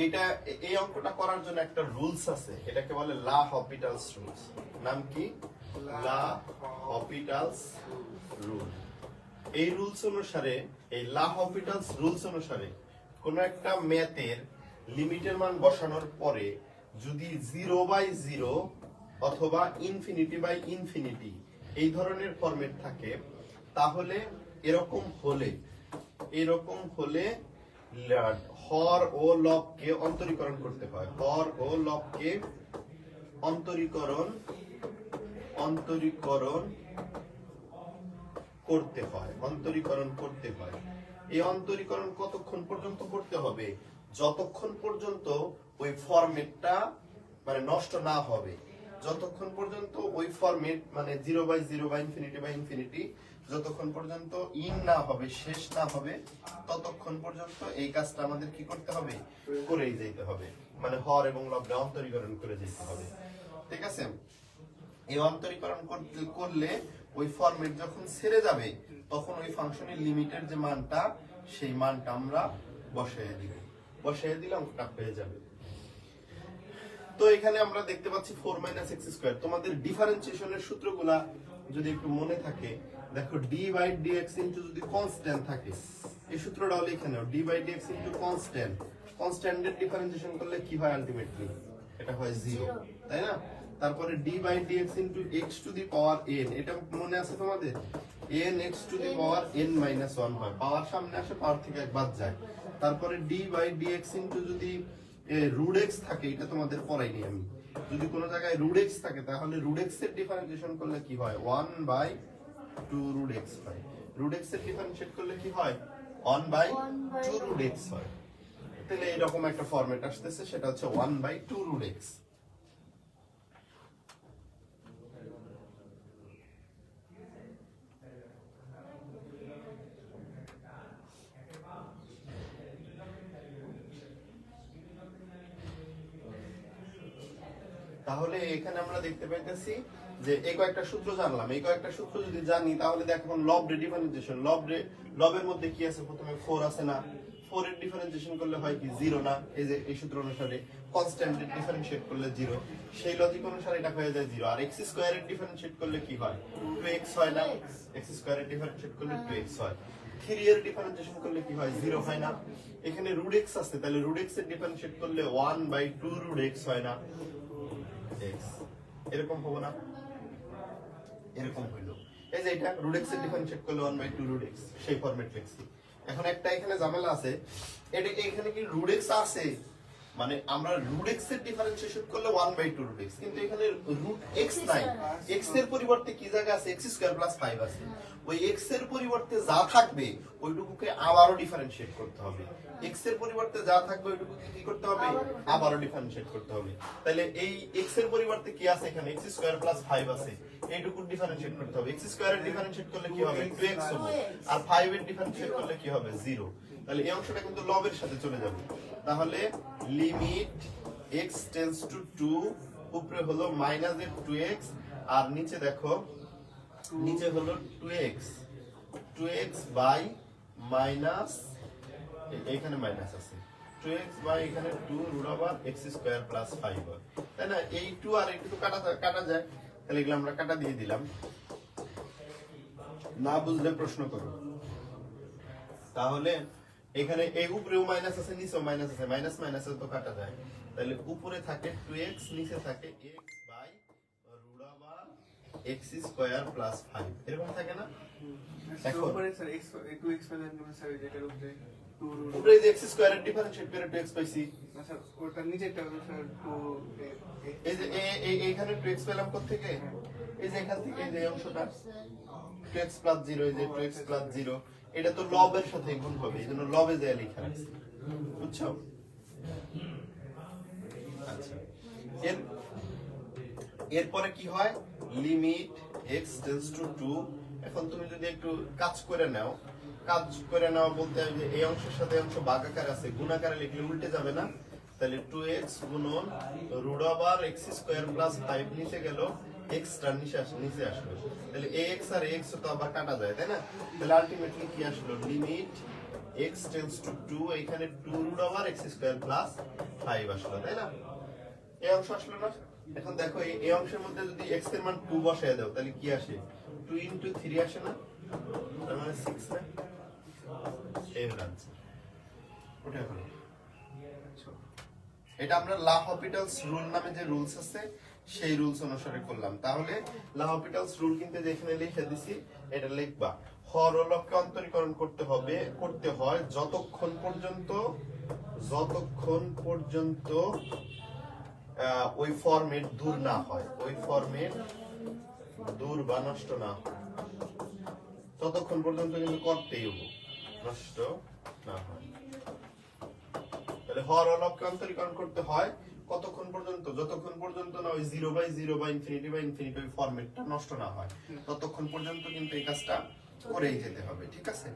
এইটা এই অঙ্কটা করার জন্য একটা রুলস আছে, এটাকে বলে লা হপিটালস রুলস। নাম কি? লা হপিটালস রুল। এই রুলস অনুসারে, এই লা হপিটালস রুলস অনুসারে কোন একটা ম্যাথের লিমিটের মান বসানোর পরে যদি 0/0 অথবা ইনফিনিটি এই ধরনের ফরম্যাট থাকে, তাহলে এরকম হলে হর ও লবকে অন্তরীকরণ করতে হয়। হর ও লবকে অন্তরীকরণ করতে হয়। এই অন্তরীকরণ কতক্ষণ পর্যন্ত করতে হবে? যতক্ষণ পর্যন্ত ওই ফরম্যাটটা মানে নষ্ট না হবে, যতক্ষণ পর্যন্ত ওই ফরম্যাট মানে 0/0 বা ইনফিনিটি যতক্ষণ পর্যন্ত না হবে, শেষ না হবে, ততক্ষণ পর্যন্ত এই কাজটা আমাদের কি করতে হবে? করেই যেতে হবে। মানে হর এবং লবকে অন্তরীকরণ করে যেতে হবে। ঠিক আছে? এই অন্তরীকরণ করলে ওই ফরম্যাট যখন ছেড়ে যাবে, তখন ওই ফাংশনের লিমিটের যে মানটা, সেই মানটা আমরা বসায় দিলাম, ওটা হয়ে যাবে। তো এখানে আমরা দেখতে পাচ্ছি 4 - x²। তোমাদের ডিফারেন্সিয়েশনের সূত্রগুলা যদি একটু মনে থাকে, দেখো d/dx যদি কনস্ট্যান্ট থাকে, এই সূত্রটা হলো এখানে d/dx কনস্ট্যান্টের ডিফারেন্সিয়েশন করলে কি হয়? আলটিমেটলি এটা হয় 0, তাই না? তারপরে d/dx x⁴n, এটা মনে আছে তোমাদের? n x⁴n-1 হয়, পাওয়ার সামনে আসে, পাওয়ার থেকে এক বাদ যায়। তারপরে d/dx যদি √x থাকে, এটা তোমাদের পড়াইনি আমি। যদি কোনো জায়গায় √x থাকে, তাহলে √x এর ডিফারেন্সিয়েশন করলে কি হয়? 1/2√x হয়। √x এর ডিফারেন্সিয়েট করলে কি হয়? 1/2√x হয়। তাহলে এরকম একটা ফরম্যাট আসতেছে, সেটা হচ্ছে 1/2√x। তাহলে এখানে আমরা দেখতে পাইতেছি যে এই কয়েকটা সূত্র জানলাম। এই কয়েকটা সূত্র যদি জানি, তাহলে দেখো এখন লব রে ডিফারেন্সিয়েশন, লবের মধ্যে কি আছে? প্রথমে 4 আছে না? 4 এর ডিফারেন্সিয়েশন করলে হয় কি? 0 না? এই যে এই সূত্র অনুসারে কনস্ট্যান্টের ডিফারেন্সিয়েট করলে 0, সেই লজিক অনুসারে এটা হয়ে যায় 0। আর x² এর ডিফারেন্সিয়েট করলে কি হয়? 2x হয় না? x² এর ডিফারেন্সিয়েট করলে 2x হয়। 3 এর ডিফারেন্সিয়েশন করলে কি হয়? 0 হয় না? এখানে √x আছে, তাহলে √x এর ডিফারেন্সিয়েট করলে 1/2√x হয় না? x এরকম হবে না? এরকম হইলো। এই যে এটা √x এর ডিফারেন্সিয়েট করলে 1/2√x, সেই ফরম্যাট লিখছি। এখন একটা এখানে ঝামেলা আছে, এটা এখানে কি √x আছে, মানে আমরা √x এর ডিফারেন্সিয়েশন করলে 1/2√x, কিন্তু এখানে √x নাই। x এর পরিবর্তে কি জায়গা আছে? x² + 5 আছে। ওই x এর পরিবর্তে যা থাকবে ওইটুকুকে আবারও ডিফারেন্সিয়েট করতে হবে। x এর পরিবর্তে যা থাকবে ওইটুকুকে কি করতে হবে? আবারও ডিফারেন্সিয়েট করতে হবে। তাহলে এই x এর পরিবর্তে কি আছে? এখানে x² + 5 আছে, এইটুকু ডিফারেন্সিয়েট করতে হবে। x² এর ডিফারেন্সিয়েট করলে কি হবে? 2x হবে। আর 5 এর ডিফারেন্সিয়েট করলে কি হবে? 0। তাহলে এই অংশটা কিন্তু লবের সাথে চলে যাবে। তাহলে লিমিট x টেন্ডস টু 2, উপরে হলো -2x, আর নিচে দেখো, নিচে হলো 2x বাই মাইনাস, এখানে মাইনাস আছে, 2x বাই এখানে 2√x² + 5 হয়, তাই না? এই 2 আর একটু কাটা যায়, তাহলে এগুলো আমরা কাটা দিয়ে দিলাম। না বুঝলে প্রশ্ন করো। তাহলে এখানে এই উপরেও মাইনাস আছে, নিচেও মাইনাস আছে, মাইনাস মাইনাসে তো কাটা যায়। তাহলে উপরে থাকে 2x, নিচে থাকে x বাই √x² + 5, এরকম থাকে না? এখন উপরে স্যার x 2x পেলেন কোন স্যার, যেটার উপরে উপরে যে x² এর ডিফারেন্সিয়েট করে 2x পাইছি। আচ্ছা, ওটার নিচেটা হলো স্যার 2, এই যে এইখানে 2x পেলাম কোথা থেকে? এই যে এখান থেকে, এই যে অংশটা 2x + 0, এই যে 2x + 0, এটা তো লবের সাথে গুণ হবে, এইজন্য লবে যায় লেখা আছে, বুঝছো? আচ্ছা, এরপরে কি হয়? Limit x tends to 2। এখন তুমি যদি একটু কাজ করে নাও বলতে যে এই অংশের সাথে অংশ ভাগাকার আছে, গুণাকারে লিখলে উল্টে যাবে না? তাহলে 2x গুণন √x² + 5 নিচে গেল, x টা নিচে আসলো। তাহলে ax আর x তো আবার কাটা যায়, তাই না? তাহলে আলটিমেটলি কি আসলো? লিমিট x টেন্ডস টু 2, এখানে 2√x² + 5 আসলো, তাই না? এই অংশ আসলো না? এখন দেখো এই অংশের মধ্যে যদি x এর মান 2 বসায় দাও তাহলে কি আসে? 2 into 3 আসে না? তার মানে 6 না? এই হলো आंसर। ওটা হলো। এটা আমরা লাহপিটালস রুল নামে যে রুলস আছে সেই রুলস অনুসারে করলাম। তাহলে লাহপিটালস রুল কিন্তু যেখানে লিখে দিছি এটা লিখবা, হর ও লবকে অন্তরীকরণ করতে হয় যতক্ষণ পর্যন্ত ওই ফরম্যাট দূর না হয়, ওই ফরম্যাট দূর বা নষ্ট না হয়, ততক্ষণ পর্যন্ত কিন্তু করতেই হবে, নষ্ট না হয়। তাহলে হর ও লবকে অন্তরীকরণ করতে হয় কতক্ষণ পর্যন্ত? যতক্ষণ পর্যন্ত না ওই 0/0 বা ইনফিনিটি ফরম্যাটটা নষ্ট না হয়, ততক্ষণ পর্যন্ত কিন্তু এই কাজটা করেই যেতে হবে, ঠিক আছে?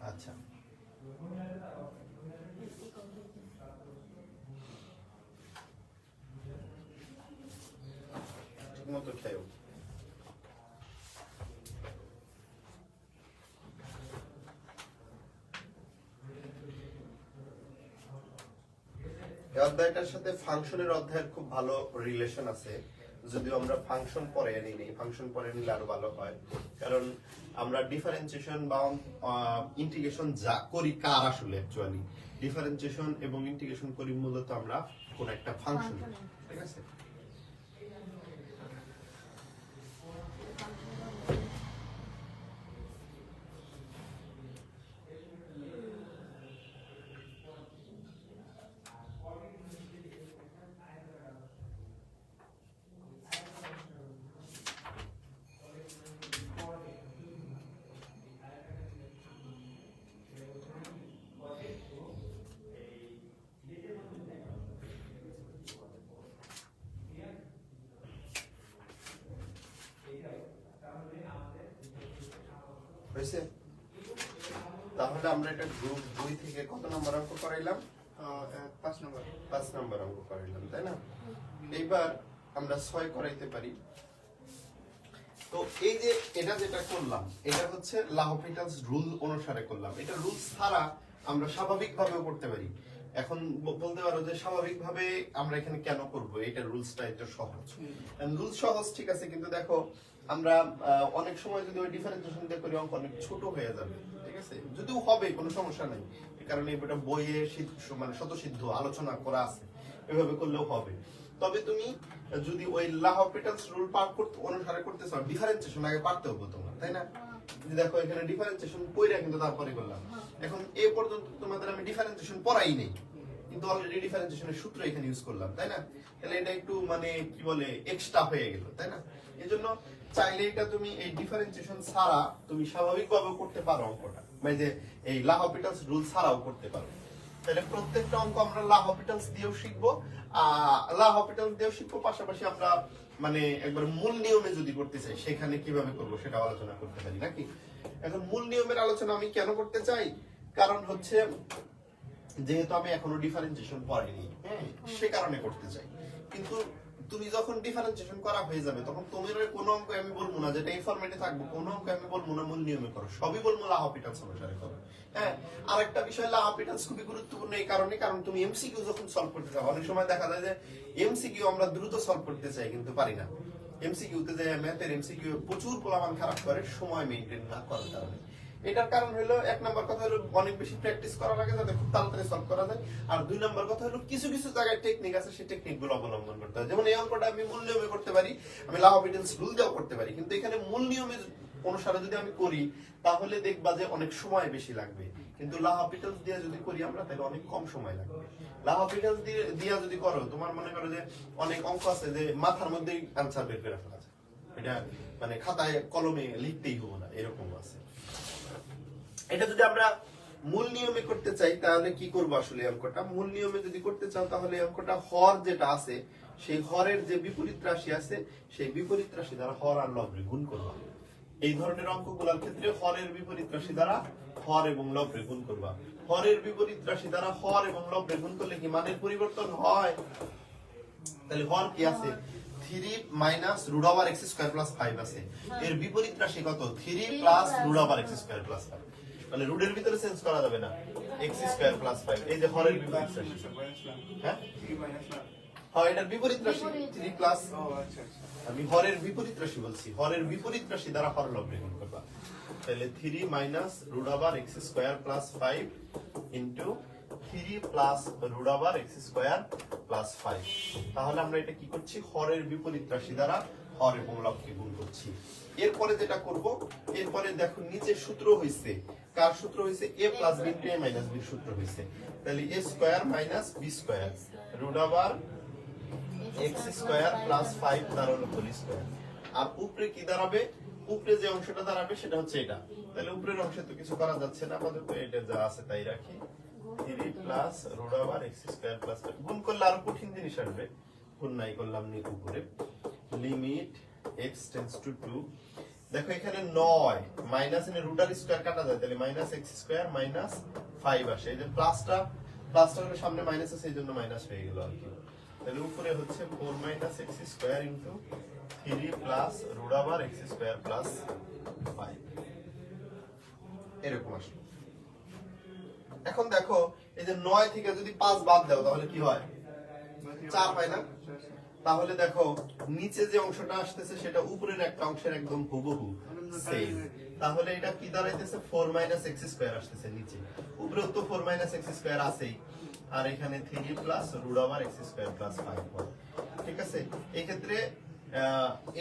আচ্ছা, ঠিকমতো খেয়েও। এই অধ্যায়টার সাথে ফাংশনের অধ্যায়ের খুব ভালো রিলেশন আছে, যদিও আমরা ফাংশন পরে নিই, ফাংশন পরে নিলে আরো ভালো হয়, কারণ আমরা ডিফারেন্সিয়েশন বা ইন্টিগ্রেশন যা করি কার আসলে অ্যাকচুয়ালি ডিফারেন্সিয়েশন এবং ইন্টিগ্রেশন করি মূলত আমরা কোন একটা ফাংশন, ঠিক আছে? হয়েছে? তাহলে আমরা এটা গ্রুপ 2 থেকে কত নাম্বার অঙ্ক করাইলাম? 5 নাম্বার অঙ্ক করাইলাম, তাই না? এইবার আমরা 6 করাইতে পারি। তো এই যে এটা যেটা করলাম এটা হচ্ছে লাহপিটালস রুল অনুসারে করলাম, এটা রুল ছাড়া আমরা স্বাভাবিকভাবেও করতে পারি। এখন বলতে পারো যে স্বাভাবিকভাবে আমরা এখানে কেন করব, এটা রুলসটা একটু সহজ, রুলস সহজ ঠিক আছে, কিন্তু দেখো আমরা অনেক সময় যদি ওই ডিফারেন্সিয়েশন দিয়ে করি অঙ্ক অনেক ছোট হয়ে যাবে, ঠিক আছে? যদিও হবে কোনো সমস্যা নেই, কারণ এটা বইয়ে মানে শতসিদ্ধ আলোচনা করা আছে, এভাবে করলেও হবে। তবে তুমি যদি ওই লাহপিটালস রুল অনুসারে করতে চাও ডিফারেন্সিয়েশন আগে পারতে হবে তোমার, তাই না? দেখো এখানে ডিফারেন্সিয়েশন কইরা কিন্তু তারপরে করলাম। এখন এই পর্যন্ত তোমাদের আমি ডিফারেন্সিয়েশন পড়াই নেই, কিন্তু অলরেডি ডিফারেন্সিয়েশনের সূত্র এখানে ইউজ করলাম, তাই না? তাহলে এটা একটু মানে কি বলে এক্সট্রা হয়ে গেল, তাই না? এজন্য চাইলে এটা তুমি এই ডিফারেন্সিয়েশন ছাড়া তুমি স্বাভাবিকভাবে করতে পারো অঙ্কটা, মানে যে এই লাহপিটালস রুল ছাড়াও করতে পারো। তাহলে প্রত্যেকটা অঙ্ক আমরা লাহপিটালস দিয়েও শিখবো, লাহপিটালস দিয়েও শিখবো, পাশাপাশি আমরা মানে একবার মূল নিয়মে যদি করতে চাই সেখানে কিভাবে করবো সেটা আলোচনা করতে পারি নাকি? এখন মূল নিয়মের আলোচনা আমি কেন করতে চাই, কারণ হচ্ছে যেহেতু আমি এখনো ডিফারেন্সিয়েশন পড়িনি, হ্যাঁ, সে কারণে করতে চাই। কিন্তু তুমি যখন ডিফারেন্সিয়েশন করা হয়ে যাবে তখন তোমার কোনো অঙ্ক আমি বলবো না যেটা এই ফরম্যাটে থাকবে, কোনো অঙ্ক আমি বলবো না মূল নিয়মে করো, সবই বলবো লাহপিটালস অনুসারে করো। হ্যাঁ, আরেকটা বিষয় লাহপিটালস খুবই গুরুত্বপূর্ণ এই কারণে, কারণ তুমি এমসিকিউ যখন সলভ করতে চাও অনেক সময় দেখা যায় যে এমসিকিউ আমরা দ্রুত সলভ করতে চাই কিন্তু পারি না। এমসিকিউতে যে ম্যাথের এমসিকিউ প্রচুর প্রমাণ খারাপ করে সময় মেইনটেইন না করার কারণে। এটার কারণ হলো এক নাম্বার কথা হলো অনেক বেশি প্র্যাকটিস করা লাগে যাতে খুব তাড়াতাড়ি সলভ করা যায়, আর দুই নাম্বার কথা হলো কিছু কিছু জায়গায় টেকনিক আছে সেই টেকনিকগুলো অবলম্বন করতে হয়। যেমন এই অঙ্কটা আমি মূল নিয়মে করতে পারি, আমি লাহপিটালস রুল দিয়েও করতে পারি, কিন্তু এখানে মূল নিয়মে অনুসারে যদি আমি করি তাহলে দেখবা যে অনেক সময় বেশি লাগবে, কিন্তু লাহপিটালস দিয়ে যদি করি আমরা তাহলে অনেক কম সময় লাগবে। লাহপিটালস দিয়ে যদি করো তোমার মনে করো যে অনেক অঙ্ক আছে যে মাথার মধ্যেই আনসার বের করে ফেলা যায়, এটা মানে খাতায় কলমে লিখতেই হবে না, এরকম আছে। এটা যদি আমরা মূল নিয়মে করতে চাই তাহলে কি করব আসলে অঙ্কটা? মূল নিয়মে যদি করতে চাও তাহলে অঙ্কটা হর যেটা আছে সেই হরের যে বিপরীত রাশি আছে সেই বিপরীত রাশি দ্বারা হর আর লবরে গুণ করবা। এই ধরনের অঙ্কগুলোর ক্ষেত্রে হরের বিপরীত রাশি দ্বারা হর এবং লবরে গুণ করবা। হরের বিপরীত রাশি দ্বারা হর এবং লবরে গুণ করলে কি মানের পরিবর্তন হয়? তাহলে হর কি আছে? 3 minus root over x square plus 5 আছে, এর বিপরীত রাশি কত? 3 plus root over x square plus 5। মানে রুটের ভিতরে চেঞ্জ করা যাবে না, x স্কয়ার প্লাস 5 এই যে হরের বিপরীত রাশি হ্যাঁ হ্যাঁ এটার বিপরীত রাশি 3 প্লাস আমি হরের বিপরীত রাশি বলছি হরের বিপরীত রাশি দ্বারা হরলব গুণ করবা তাহলে 3 minus root over x square plus 5 into 3 plus root over x square plus 5 তাহলে আমরা এটা কি করছি হরের বিপরীত রাশি দ্বারা হর এবং লবকে গুণ করছি এরপরে যেটা করব এরপরে দেখো নিচে সূত্র হইছে কার সূত্র হইছে a plus b into a minus b সূত্র হইছে তাহলে a square minus b square root over x square plus 5 তার হোল স্কয়ার আর উপরে কি দাঁড়াবে উপরে যে অংশটা দাঁড়াবে সেটা হচ্ছে এটা তাহলে উপরের অংশে তো কিছু করা যাচ্ছে না আমাদের তো এটা যা আছে তাই রাখি 3 plus root over x square plus 5 গুণ করলে আরো কঠিন জিনিস আসবে গুণ নাই করলাম নি উপরে লিমিট x টেন্ডস টু 2 দেখো এখানে 9 মাইনাস এর রুট আর স্কয়ার কাটা যায় তাহলে মাইনাস x স্কয়ার মাইনাস 5 আসে এই যে প্লাসটা হলো সামনে মাইনাস আছে এইজন্য মাইনাস হয়ে গেল আর কি তাহলে উপরে হচ্ছে 4 minus x square into 3 plus root over x square plus 5 এরকম আসলো এখন দেখো এই যে 9 থেকে যদি 5 বাদ দাও তাহলে কি হয় 4 হয় না তাহলে দেখো নিচে যে অংশটা আসতেছে সেটা উপরের একটা অংশের একদম হুবহু সেম তাহলে এটা কি দাঁড়াইতেছে 4 মাইনাস x স্কয়ার আসতেছে নিচে উপরে তো 4 মাইনাস x স্কয়ার আছেই আর এখানে 3 plus root over x square plus 5 হয় ঠিক আছে এই ক্ষেত্রে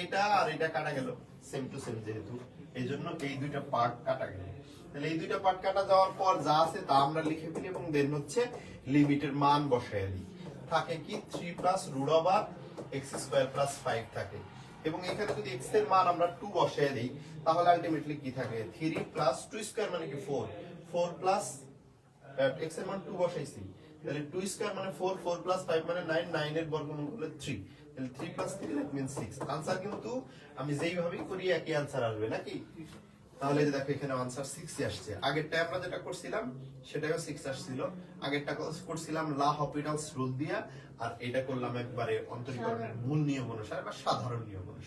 এটা আর এটা কাটা গেল সেম টু সেম যেহেতু এইজন্য এই দুইটা পার্ট কাটা গেল তাহলে এই দুইটা পার্ট কাটা যাওয়ার পর যা আছে তা আমরা লিখে ফেলি এবং দেন হচ্ছে লিমিটের মান বসায় দিই থাকে কি 3 plus root over x square plus 5 থাকে এবং এখানে যদি x এর মান আমরা 2 বসায় দেই তাহলে আলটিমেটলি কি থাকে 3 প্লাস 2 স্কয়ার মানে কি 4 প্লাস x এর মান 2 বসাইছি তাহলে 2 স্কয়ার মানে 4 প্লাস 5 মানে 9 এর বর্গমূল হলো 3 তাহলে 3 প্লাস 3 দ্যাট মিন্স 6 आंसर কিন্তু আমি যেইভাবেই করি একই आंसर আসবে নাকি তাহলে যে দেখো এখানে आंसर 6 আসছে আগেরটা আমরা যেটা করছিলাম সেটাও 6 আসছিল আগেরটা করছিলাম লা হপিটালস রুল দিয়া আর এটা করলাম একবারে অন্তরীকরণের মূল নিয়ম অনুসারে বা সাধারণ নিয়ম অনুসারে